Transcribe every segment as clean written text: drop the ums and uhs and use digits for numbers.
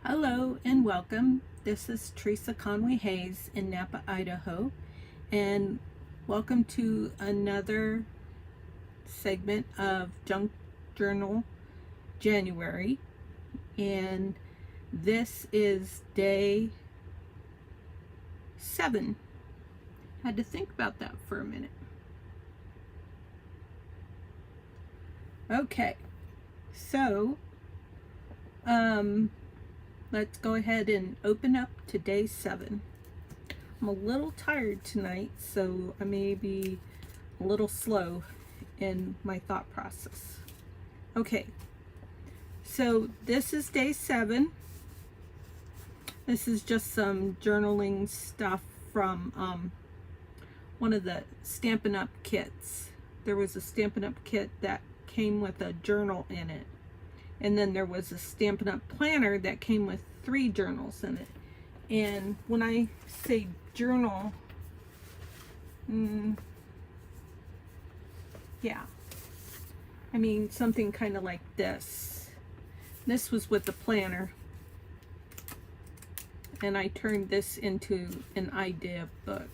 Hello and welcome. This is Teresa Conway-Hayes in Napa, Idaho, and welcome to another segment of Junk Journal January. And this is day 7. Had to think about that for a minute. Okay, so let's go ahead and open up to day 7. I'm a little tired tonight, so I may be a little slow in my thought process. Okay, so this is day 7. This is just some journaling stuff from one of the Stampin' Up! Kits. There was a Stampin' Up! Kit that came with a journal in it. And then there was a Stampin' Up! Planner that came with 3 journals in it. And when I say journal, yeah, I mean something kind of like this. This was with the planner. And I turned this into an idea book.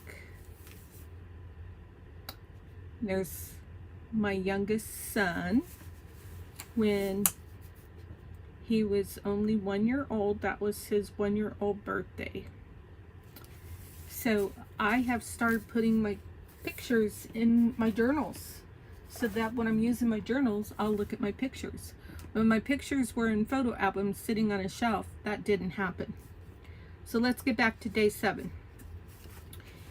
There's my youngest son when he was only 1 year old. That was his 1-year-old birthday. So I have started putting my pictures in my journals so that when I'm using my journals, I'll look at my pictures. When my pictures were in photo albums sitting on a shelf, that didn't happen. So let's get back to day 7.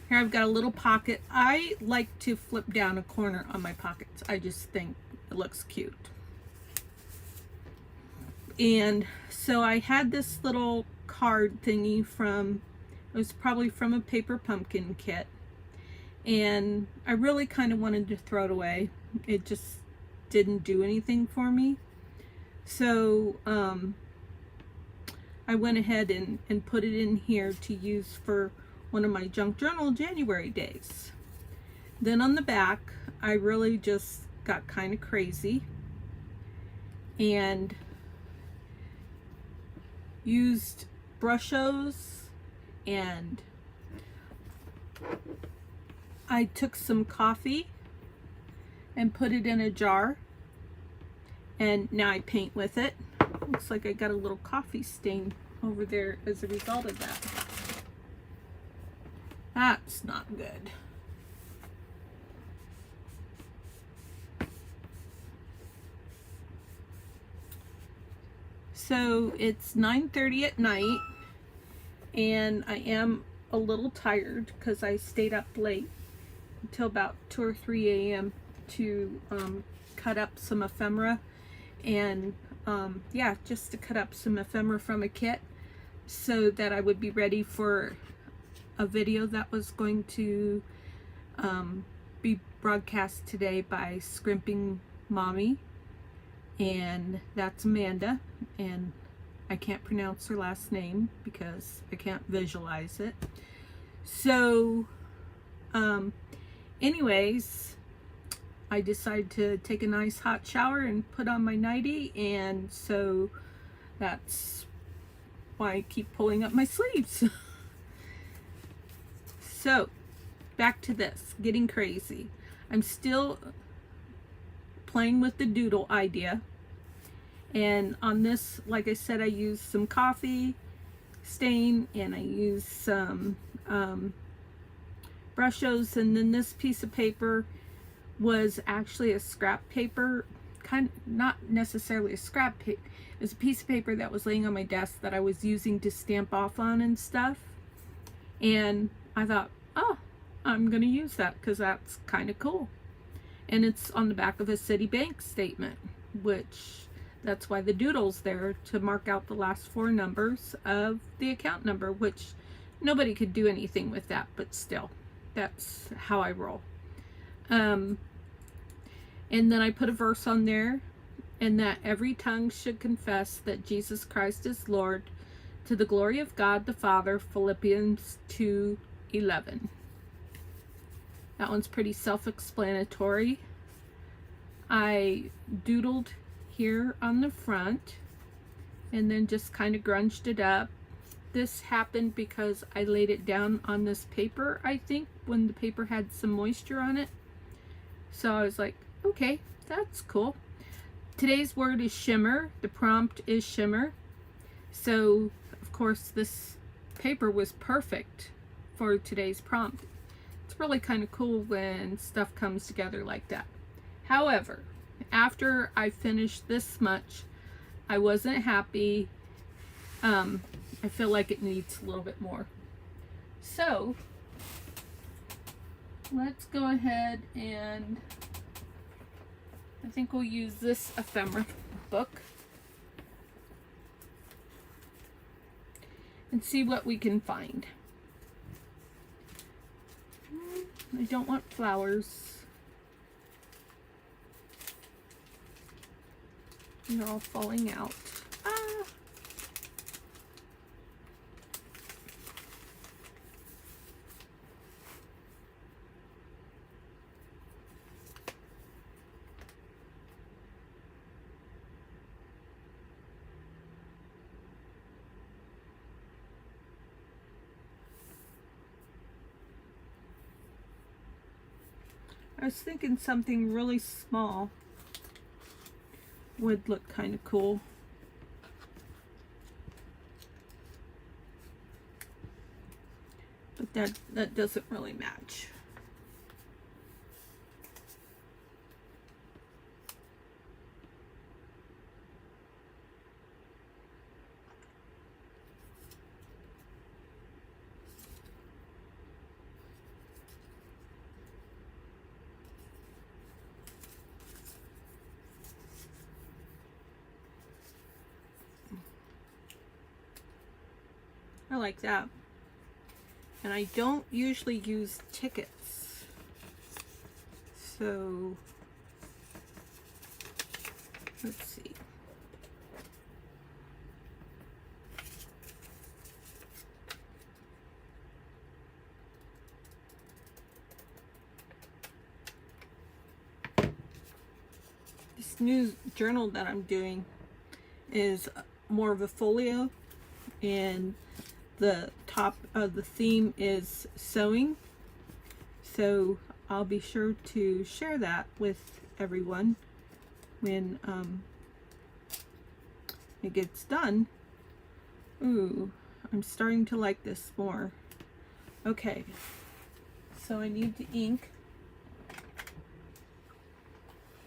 Here I've got a little pocket. I like to flip down a corner on my pockets. I just think it looks cute. And so I had this little card thingy from, it was probably from a paper pumpkin kit. And I really kind of wanted to throw it away. It just didn't do anything for me. So I went ahead and put it in here to use for one of my junk journal January days. Then on the back, I really just got kind of crazy and used brushos, and I took some coffee and put it in a jar, and now I paint with it. Looks like I got a little coffee stain over there as a result of that. That's not good. So it's 9:30 at night, and I am a little tired because I stayed up late until about 2 or 3 a.m. to cut up some ephemera, and yeah, just to cut up some ephemera from a kit so that I would be ready for a video that was going to be broadcast today by Scrimping Mommy, and that's Amanda, and I can't pronounce her last name because I can't visualize it. So anyways, I decided to take a nice hot shower and put on my nightie, and so that's why I keep pulling up my sleeves. So back to this, getting crazy. I'm still playing with the doodle idea, and on this, like I said, I used some coffee stain, and I used some brushos, and then this piece of paper was actually a scrap paper, kind of not necessarily a scrap paper. It was a piece of paper that was laying on my desk that I was using to stamp off on and stuff, and I thought, oh, I'm gonna use that because that's kind of cool. And it's on the back of a Citibank statement, which that's why the doodle's there, to mark out the last 4 numbers of the account number, which nobody could do anything with that, but still, that's how I roll. And then I put a verse on there, and that every tongue should confess that Jesus Christ is Lord, to the glory of God the Father, Philippians 2:11. That one's pretty self-explanatory. I doodled here on the front, and then just kind of grunged it up. This happened because I laid it down on this paper, I think, when the paper had some moisture on it. So I was like, okay, that's cool. Today's word is shimmer. The prompt is shimmer. So, of course, this paper was perfect for today's prompt. It's really kind of cool when stuff comes together like that. However, after I finished this much, I wasn't happy. I feel like it needs a little bit more. So, let's go ahead and I think we'll use this ephemera book and see what we can find. I don't want flowers. They're all falling out. Ah! I was thinking something really small would look kind of cool. But that doesn't really match. I like that. And I don't usually use tickets. So, let's see. This new journal that I'm doing is more of a folio, and the top of the theme is sewing. So I'll be sure to share that with everyone when it gets done. Ooh, I'm starting to like this more. Okay, so I need the ink.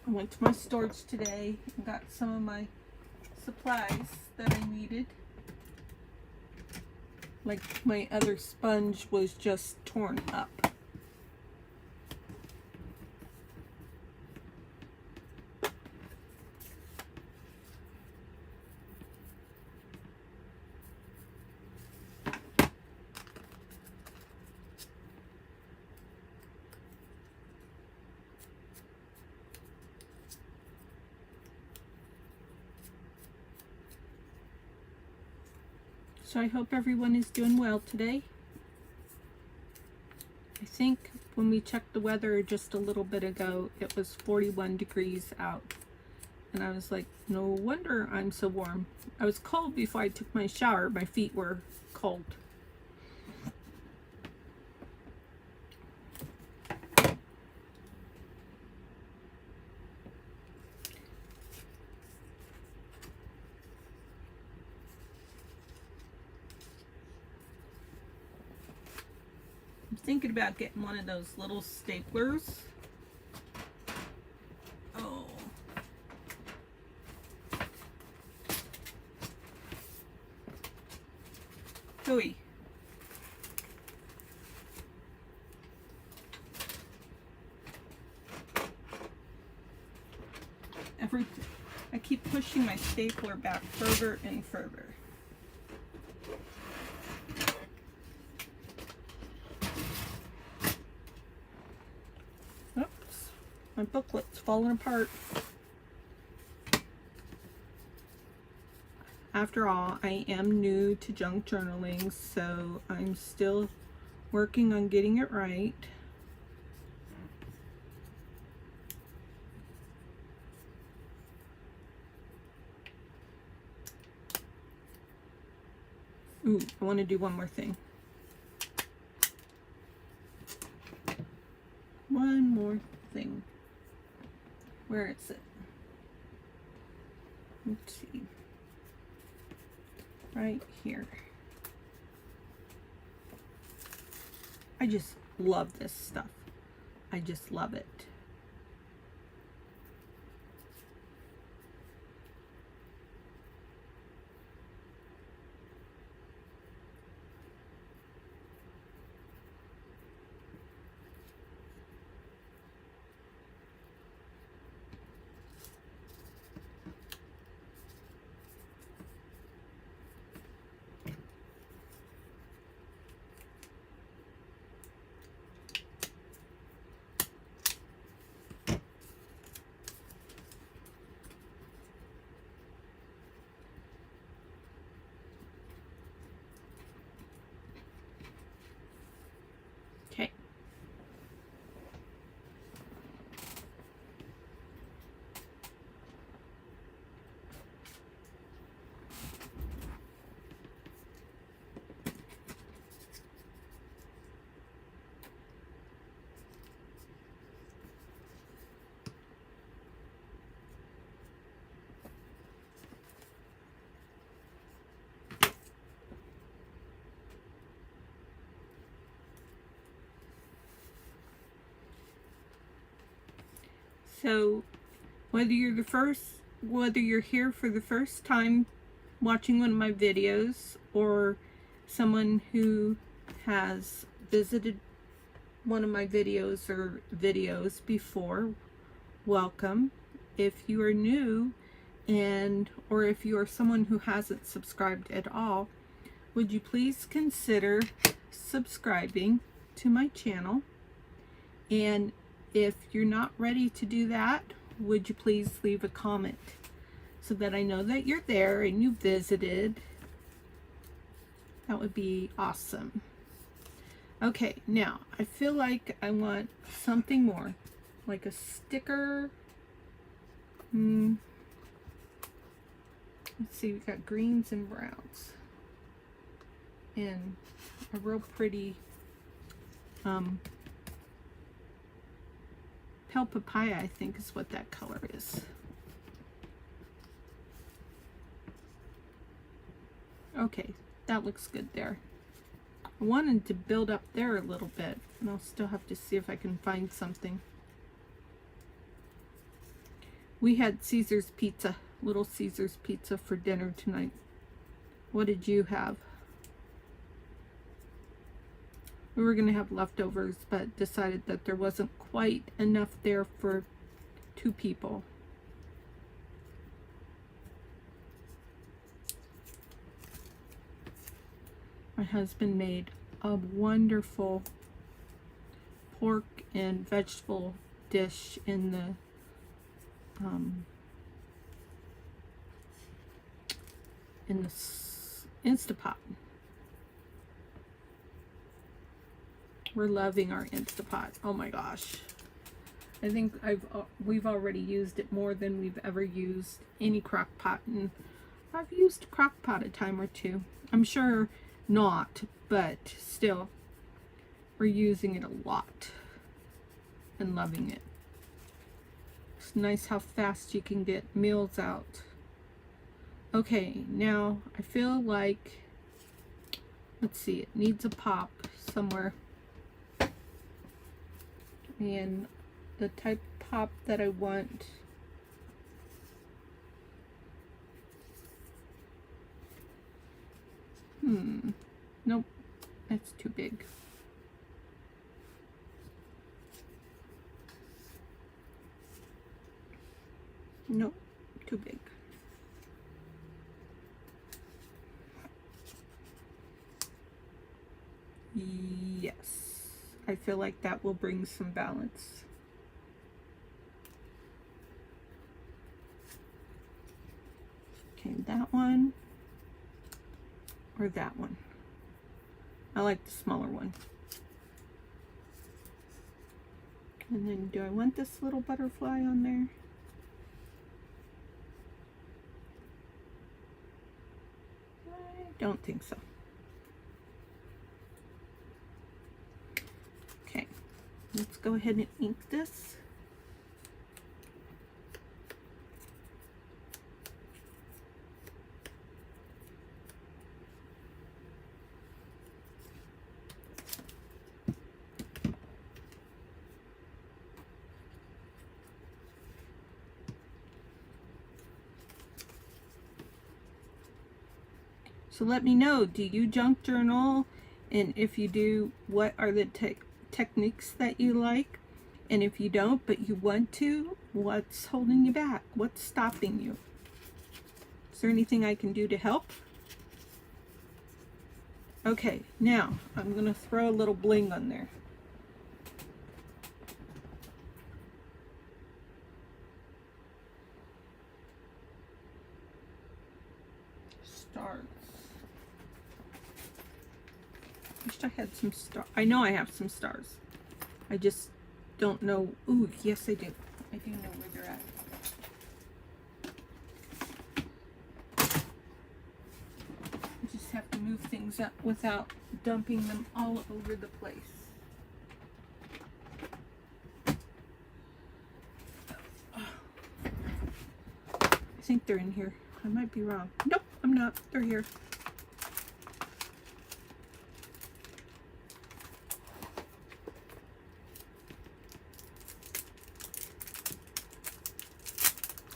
I went to my storage today and got some of my supplies that I needed. Like, my other sponge was just torn up. So I hope everyone is doing well today. I think when we checked the weather just a little bit ago, it was 41 degrees out. And I was like, no wonder I'm so warm. I was cold before I took my shower. My feet were cold. I'm thinking about getting one of those little staplers. Oh. Hooey. I keep pushing my stapler back further and further. My booklet's falling apart. After all, I am new to junk journaling, so I'm still working on getting it right. Ooh, I want to do one more thing. One more thing. Where is it? Let's see. Right here. I just love this stuff. I just love it. Okay. So whether you're here for the first time watching one of my videos, or someone who has visited one of my videos or videos before, welcome. If you are new, or if you are someone who hasn't subscribed at all, would you please consider subscribing to my channel? And if you're not ready to do that, would you please leave a comment so that I know that you're there and you visited? That would be awesome. Okay, now I feel like I want something more, like a sticker. Let's see, we got greens and browns, and a real pretty pale papaya, I think is what that color is. Okay, that looks good there. I wanted to build up there a little bit, and I'll still have to see if I can find something. We had Caesar's pizza, Little Caesar's pizza for dinner tonight. What did you have? We were going to have leftovers, but decided that there wasn't quite enough there for 2 people. My husband made a wonderful pork and vegetable dish in the Instapot. We're loving our Instapot. Oh my gosh. I think we've already used it more than we've ever used any crock pot, and I've used crock pot a time or two. I'm sure not, but still, we're using it a lot and loving it. It's nice how fast you can get meals out. Okay, now I feel like, let's see, it needs a pop somewhere. And the type of pop that I want, nope, that's too big. Nope, too big. Yes, I feel like that will bring some balance. Okay, that one or that one. I like the smaller one. And then do I want this little butterfly on there? I don't think so. go ahead and ink this. So let me know, do you junk journal? And if you do, what are the techniques that you like? And if you don't, but you want to, what's holding you back? What's stopping you? Is there anything I can do to help? Okay, now I'm going to throw a little bling on there. Stars. Wish I had some stars. I know I have some stars. I just don't know. Ooh, yes I do. I do know where they're at. I just have to move things up without dumping them all over the place. I think they're in here. I might be wrong. Nope, I'm not. They're here.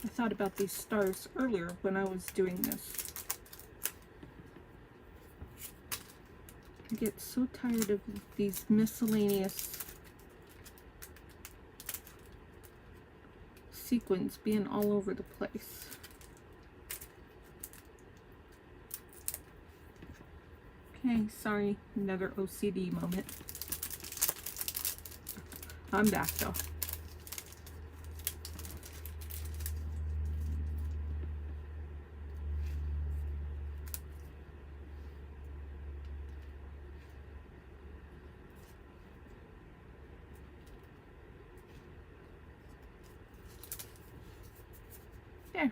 I thought about these stars earlier when I was doing this. I get so tired of these miscellaneous sequins being all over the place. Okay, sorry, another OCD moment. I'm back though. There.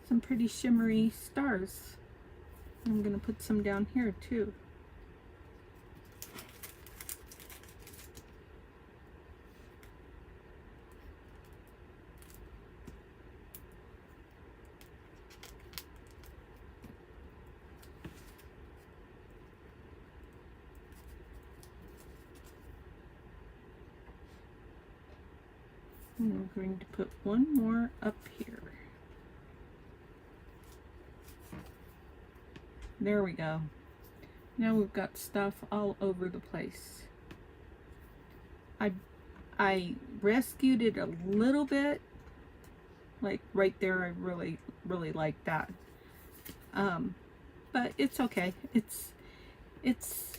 Some pretty shimmery stars. I'm going to put some down here too. And we're going to put one more up here. There we go. Now we've got stuff all over the place. I rescued it a little bit. Like right there, I really like that. But it's okay. It's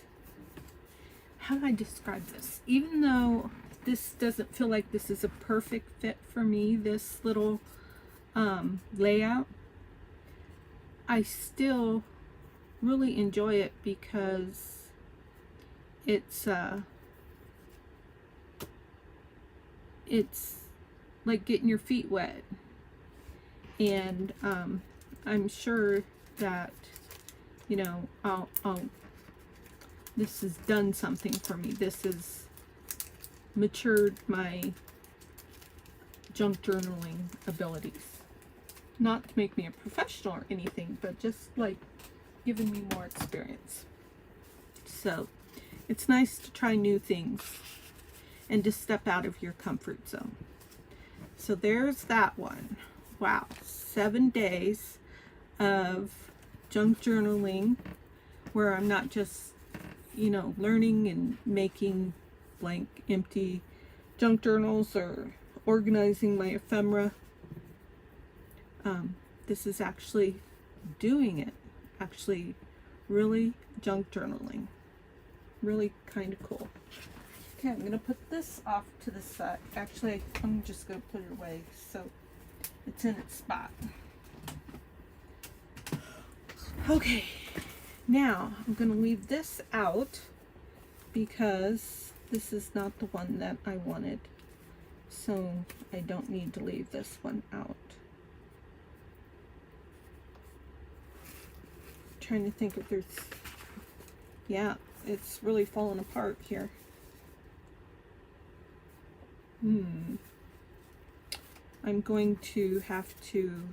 how do I describe this? Even though this doesn't feel like this is a perfect fit for me, this little layout, I still really enjoy it because it's like getting your feet wet, and I'm sure that, you know, I'll this has done something for me. This has matured my junk journaling abilities. Not to make me a professional or anything, but just like giving me more experience. So it's nice to try new things and to step out of your comfort zone. So there's that one. Wow, 7 days of junk journaling where I'm not just, you know, learning and making blank, empty junk journals or organizing my ephemera. This is actually doing it. Actually really junk journaling. Really kind of cool. Okay, I'm going to put this off to the side. Actually, I'm just going to put it away so it's in its spot. Okay, now I'm going to leave this out because this is not the one that I wanted. So I don't need to leave this one out. Trying to think if there's, yeah, it's really falling apart here. I'm going to have to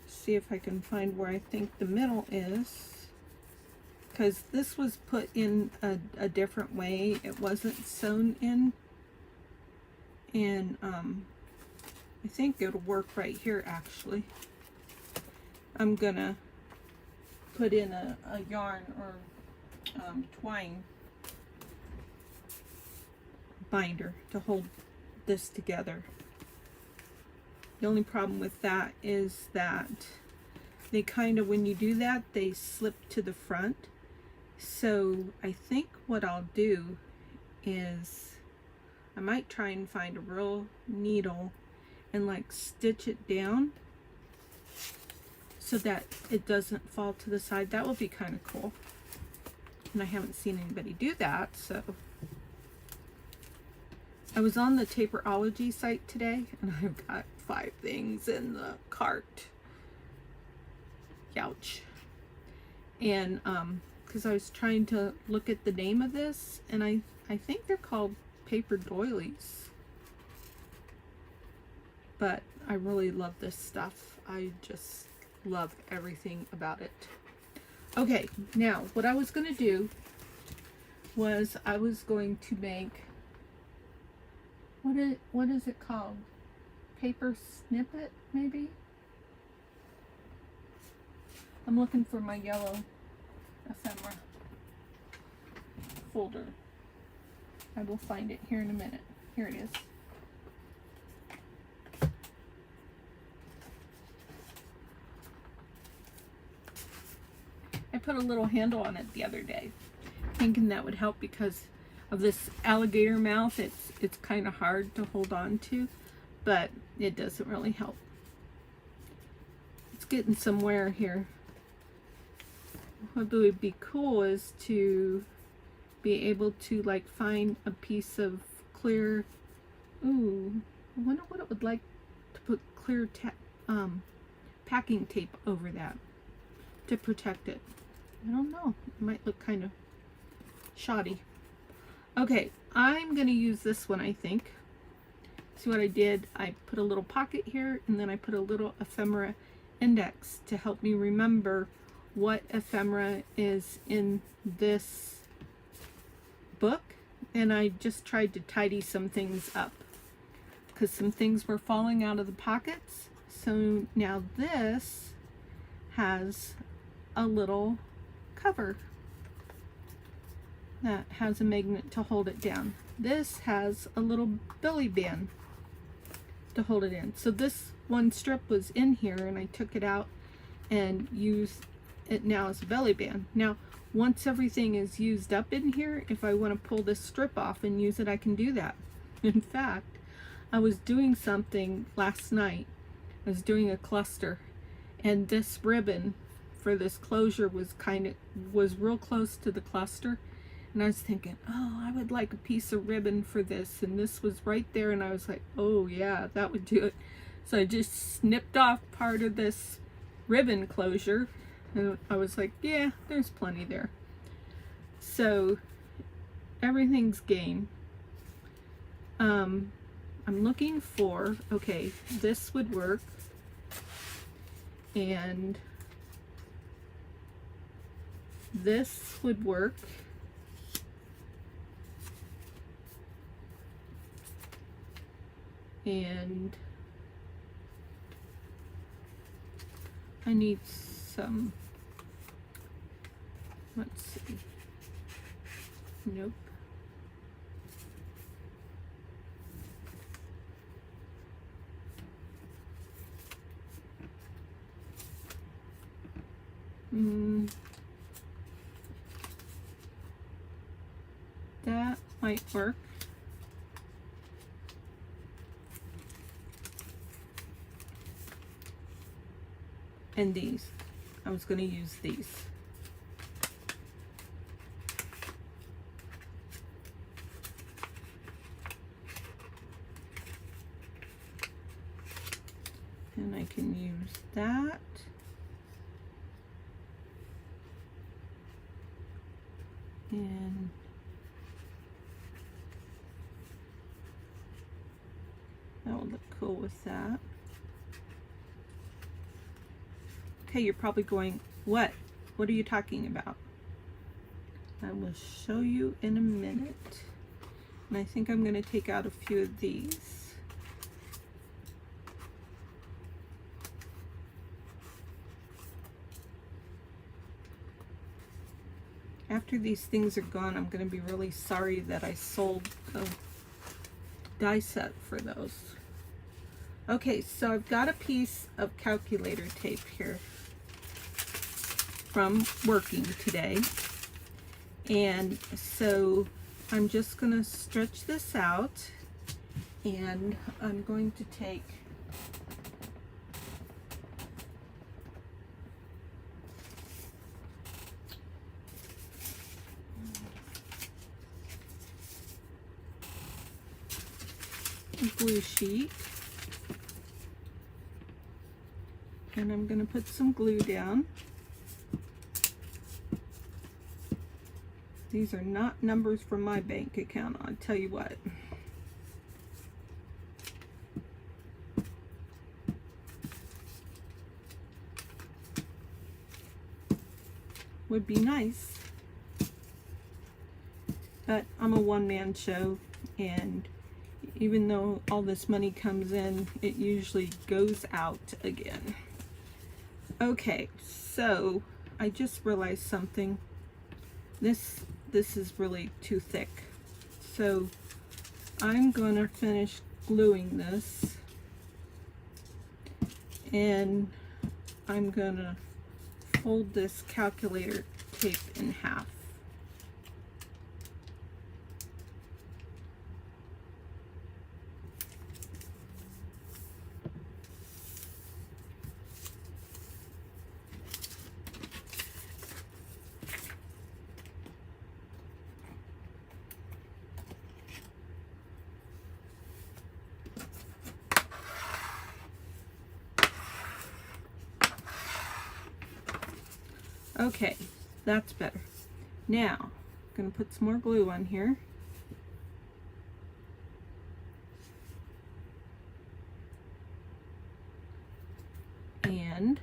see if I can find where I think the middle is, because this was put in a different way. It wasn't sewn in, and I think it'll work right here actually. I'm gonna put in a yarn or twine binder to hold this together. The only problem with that is that they kind of, when you do that, they slip to the front. So I think what I'll do is I might try and find a real needle and like stitch it down so that it doesn't fall to the side. That would be kind of cool. And I haven't seen anybody do that, so. I was on the Taperology site today, and I've got 5 things in the cart. Ouch. And because I was trying to look at the name of this, and I think they're called paper doilies. But I really love this stuff. I just love everything about it. Okay, now what I was going to do was I was going to make, what is it called? Paper snippet, maybe? I'm looking for my yellow ephemera folder. I will find it here in a minute. Here it is. I put a little handle on it the other day, thinking that would help because of this alligator mouth. It's kind of hard to hold on to, but it doesn't really help. It's getting some wear here. What would be cool is to be able to like find a piece of clear, ooh, I wonder what it would like to put clear packing tape over that to protect it. I don't know, it might look kind of shoddy. Okay, I'm going to use this one, I think. See what I did? I put a little pocket here, and then I put a little ephemera index to help me remember what ephemera is in this book. And I just tried to tidy some things up because some things were falling out of the pockets. So now this has a little cover that has a magnet to hold it down. This has a little belly band to hold it in. So this one strip was in here and I took it out and used it now as a belly band. Now once everything is used up in here, if I want to pull this strip off and use it, I can do that. In fact, I was doing something last night. I was doing a cluster, and this ribbon for this closure was real close to the cluster. And I was thinking, oh, I would like a piece of ribbon for this. And this was right there. And I was like, oh yeah, that would do it. So I just snipped off part of this ribbon closure. And I was like, yeah, there's plenty there. So everything's game. I'm looking for, okay, this would work. And this would work. And I need some, let's see, nope. That might work. And these, I was going to use these. And I can use that. And I'll look cool with that. Okay, you're probably going, what? What are you talking about? I will show you in a minute. And I think I'm going to take out a few of these. After these things are gone, I'm going to be really sorry that I sold the die set for those. Okay, so I've got a piece of calculator tape here from working today. And so I'm just going to stretch this out, and I'm going to take a glue sheet, and I'm going to put some glue down. These are not numbers from my bank account, I'll tell you what. Would be nice, but I'm a one-man show, and even though all this money comes in, it usually goes out again. Okay, so I just realized something. This is really too thick, so I'm gonna finish gluing this, and I'm gonna fold this calculator tape in half. Okay, that's better. Now, I'm going to put some more glue on here. And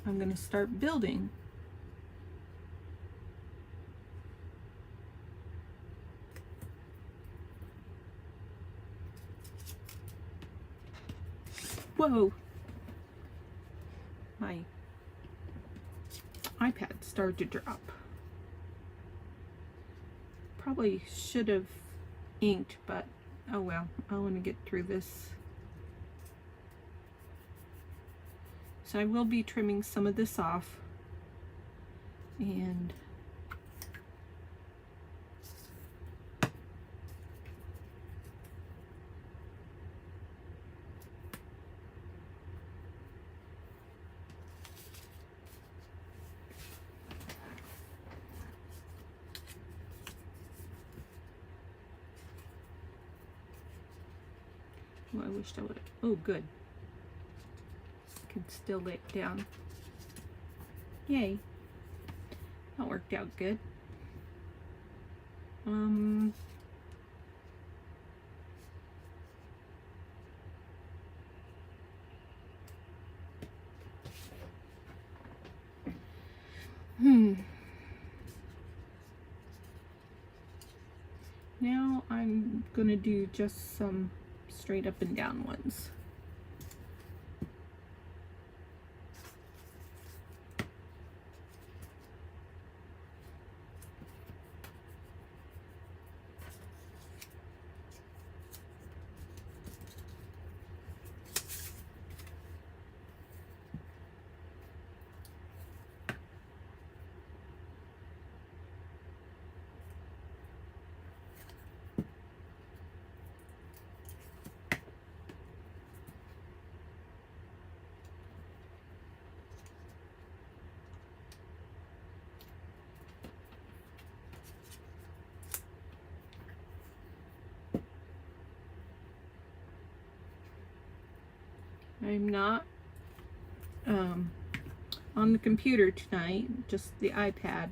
I'm going to start building. Whoa! My iPad started to drop. Probably should have inked, but oh well, I want to get through this. So I will be trimming some of this off, and I wished I would have. Oh, good. Can still lay it down. Yay. That worked out good. Now I'm gonna do just some straight up and down ones. I'm not on the computer tonight, just the iPad,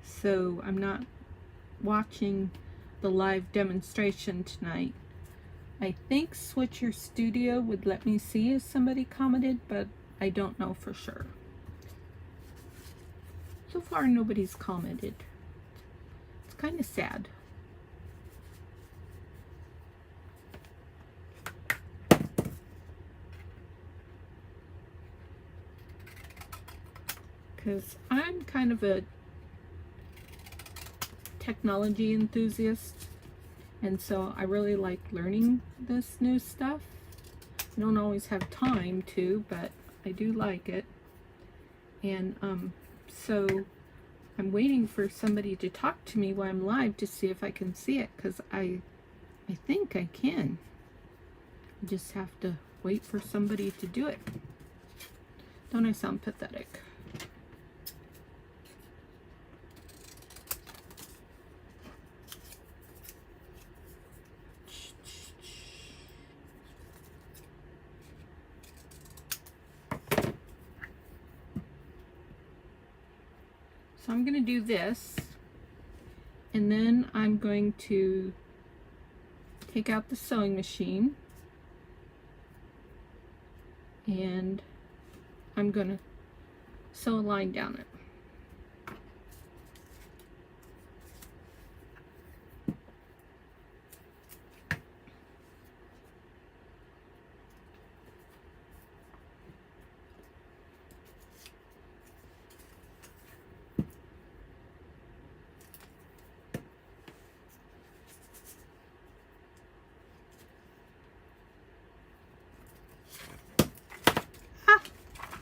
so I'm not watching the live demonstration tonight. I think Switcher Studio would let me see if somebody commented, but I don't know for sure. So far, nobody's commented. It's kind of sad. Because I'm kind of a technology enthusiast, and so I really like learning this new stuff. I don't always have time to, but I do like it. And so I'm waiting for somebody to talk to me while I'm live to see if I can see it, because I think I can. I just have to wait for somebody to do it. Don't I sound pathetic? So I'm going to do this, and then I'm going to take out the sewing machine, and I'm going to sew a line down it.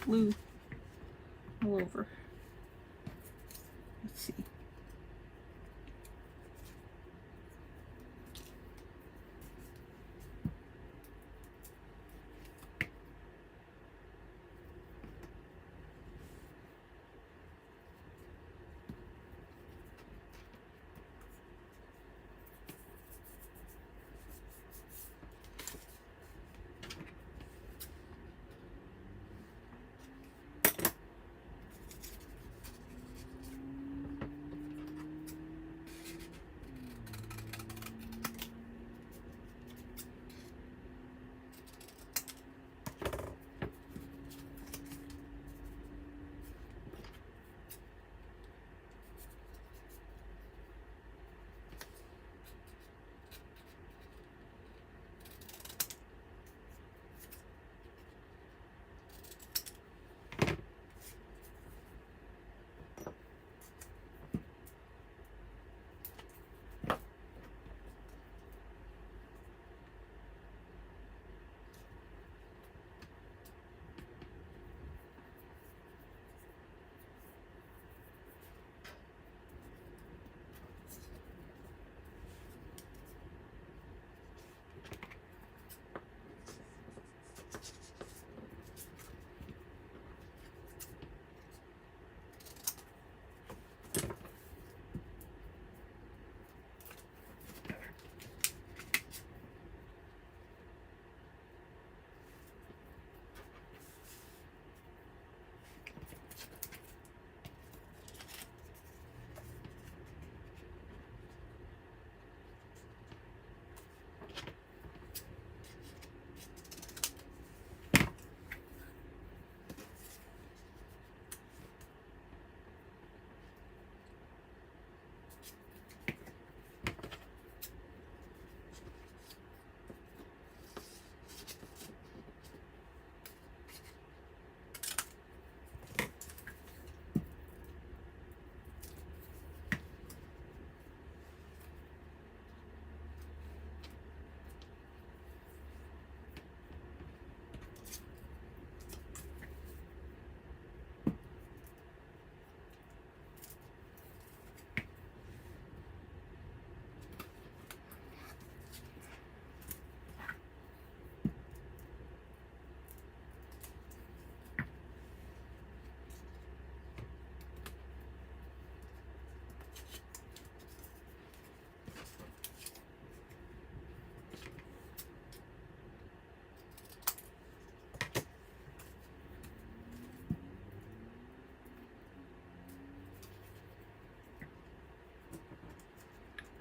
Glue all over. Let's see.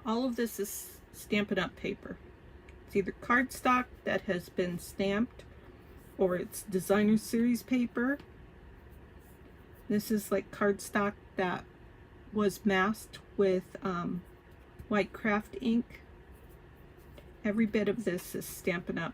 All of this is Stampin' Up! Paper. It's either cardstock that has been stamped or it's designer series paper. This is like cardstock that was masked with white craft ink. Every bit of this is Stampin' Up!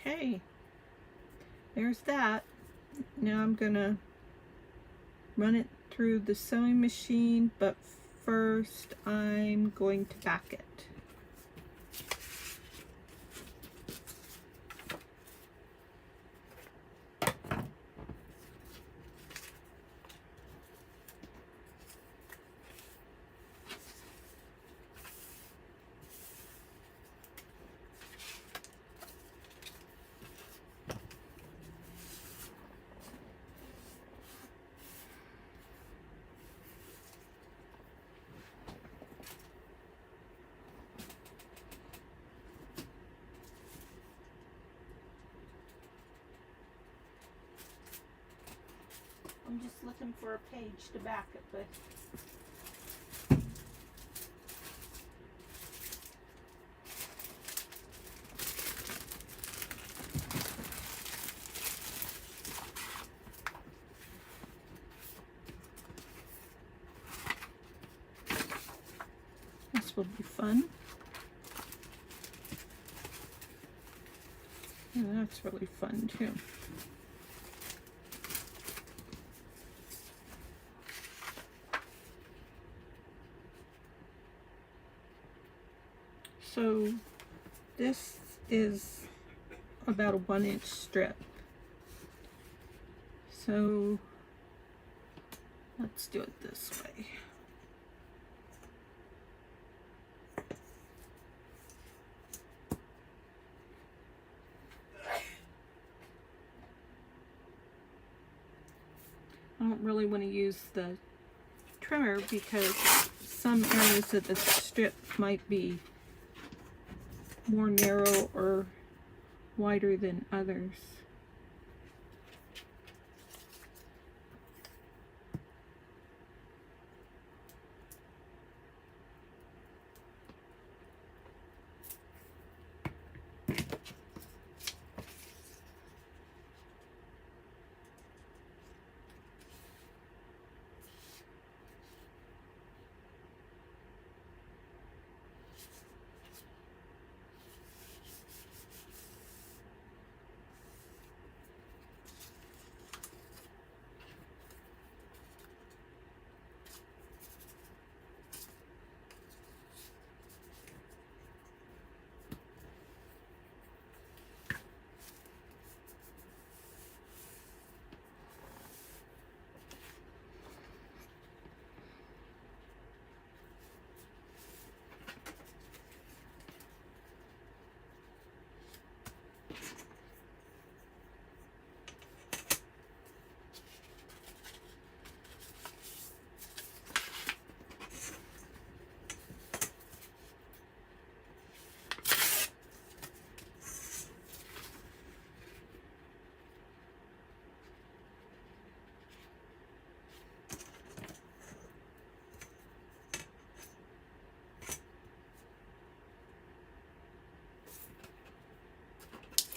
Okay, there's that. Now I'm gonna run it through the sewing machine, but first I'm going to back it. I'm just looking for a page to back it with. This will be fun. And that's really fun too. So This is about a 1-inch strip. So let's do it this way. I don't really want to use the trimmer because some areas of the strip might be more narrow or wider than others.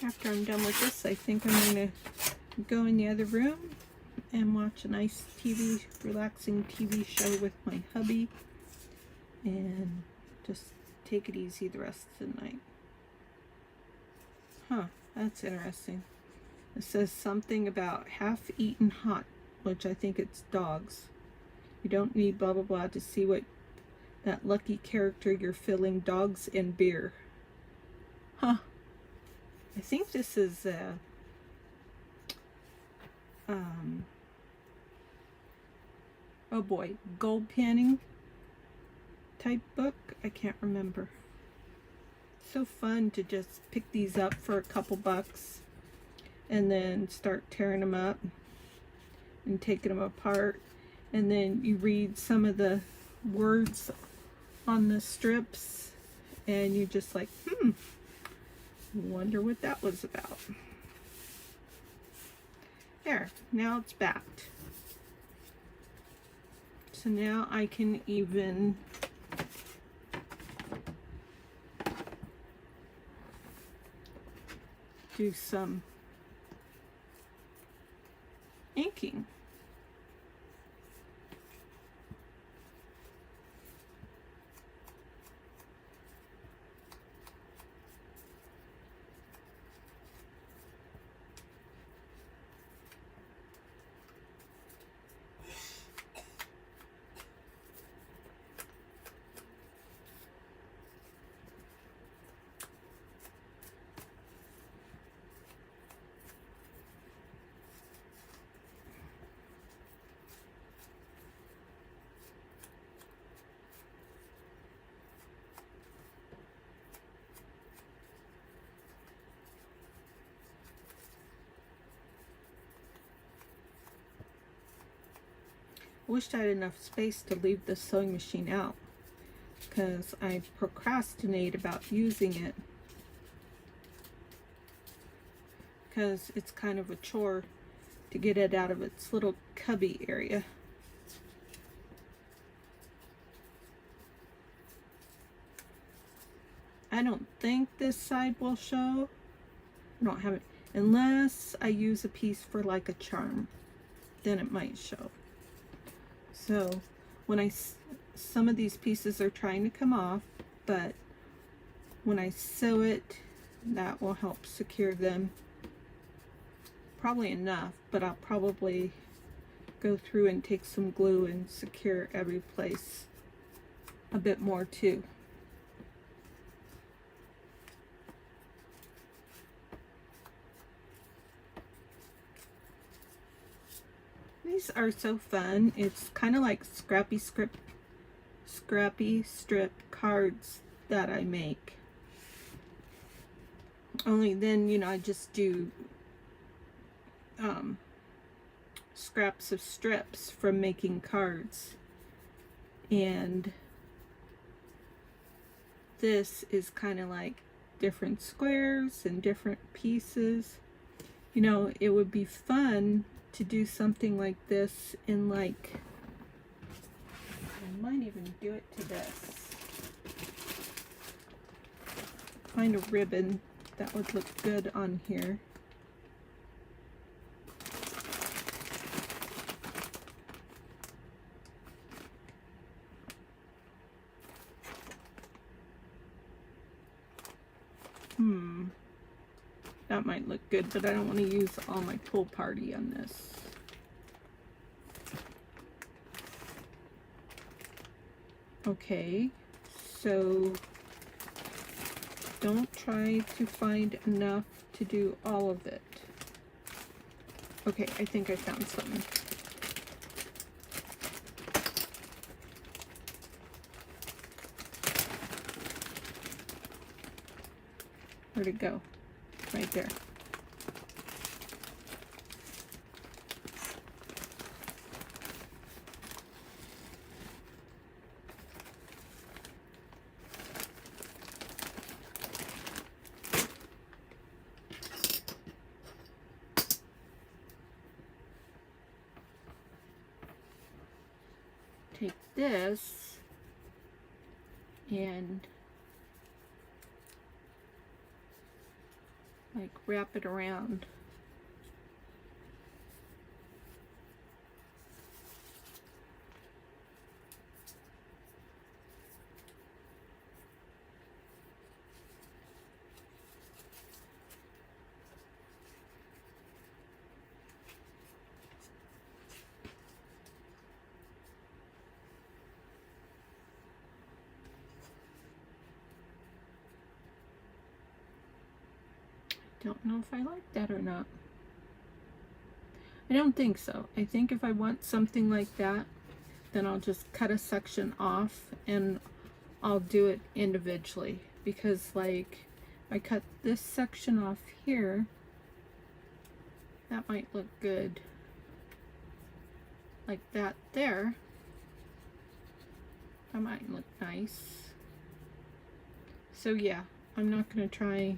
After I'm done with this, I think I'm going to go in the other room and watch a nice relaxing TV show with my hubby and just take it easy the rest of the night. Huh, that's interesting. It says something about half-eaten hot, which I think it's dogs. You don't need blah blah blah to see what that lucky character you're filling dogs and beer. Huh. I think this is a oh boy, gold panning type book. I can't remember. So fun to just pick these up for a couple bucks and then start tearing them up and taking them apart, and then you read some of the words on the strips and you just like, wonder what that was about. There, now it's backed. So now I can even do some inking. I wished I had enough space to leave the sewing machine out because I procrastinate about using it because it's kind of a chore to get it out of its little cubby area. I don't think this side will show. I don't have it unless I use a piece for like a charm, then it might show. So when some of these pieces are trying to come off, but when I sew it, that will help secure them. Probably enough, but I'll probably go through and take some glue and secure every place a bit more too. These are so fun. It's kind of like scrappy strip cards that I make. Only then, you know, I just do scraps of strips from making cards. And this is kind of like different squares and different pieces. You know, it would be fun to do something like this in, like, I might even do it to this. Find a ribbon that would look good on here. That might look good, but I don't want to use all my pool party on this. Okay, so don't try to find enough to do all of it. Okay, I think I found something. Where'd it go? Right there. Take this and like wrap it around. Don't know if I like that or not. I don't think so. I think if I want something like that, then I'll just cut a section off and I'll do it individually. Because, like, if I cut this section off here, that might look good. Like that there. That might look nice. So yeah, I'm not going to try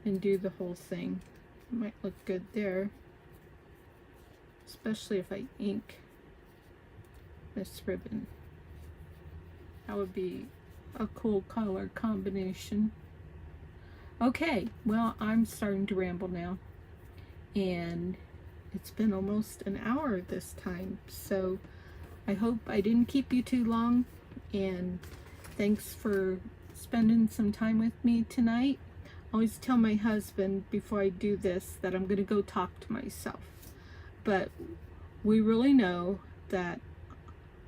and do the whole thing. It might look good there, especially if I ink this ribbon. That would be a cool color combination. Okay, well, I'm starting to ramble now, and it's been almost an hour this time, so I hope I didn't keep you too long, and thanks for spending some time with me tonight. I always tell my husband before I do this that I'm going to go talk to myself. But we really know that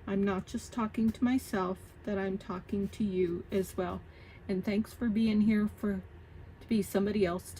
I'm not just talking to myself, that I'm talking to you as well. And thanks for being here to be somebody else to